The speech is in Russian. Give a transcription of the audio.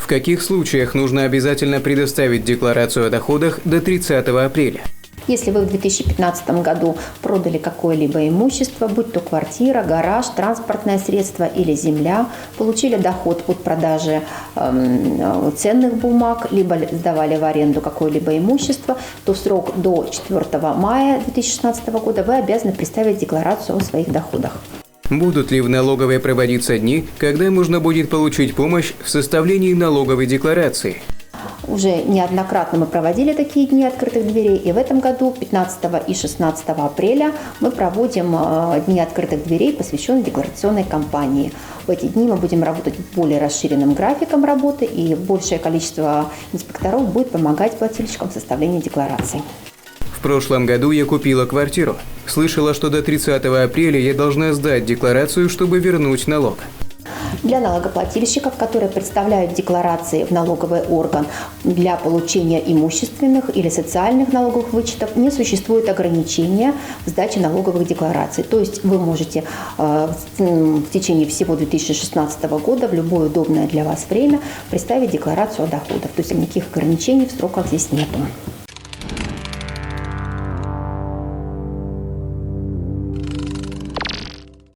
В каких случаях нужно обязательно предоставить декларацию о доходах до 30 апреля? Если вы в 2015 году продали какое-либо имущество, будь то квартира, гараж, транспортное средство или земля, получили доход от продажи ценных бумаг, либо сдавали в аренду какое-либо имущество, то в срок до 4 мая 2016 года вы обязаны представить декларацию о своих доходах. Будут ли в налоговой проводиться дни, когда можно будет получить помощь в составлении налоговой декларации? Уже неоднократно мы проводили такие дни открытых дверей, и в этом году 15 и 16 апреля мы проводим дни открытых дверей, посвященные декларационной кампании. В эти дни мы будем работать более расширенным графиком работы, и большее количество инспекторов будет помогать плательщикам в составлении деклараций. В прошлом году я купила квартиру. Слышала, что до 30 апреля я должна сдать декларацию, чтобы вернуть налог. Для налогоплательщиков, которые представляют декларации в налоговый орган для получения имущественных или социальных налоговых вычетов, не существует ограничения в сдаче налоговых деклараций. То есть вы можете в течение всего 2016 года в любое удобное для вас время представить декларацию о доходах. То есть никаких ограничений в сроках здесь нету.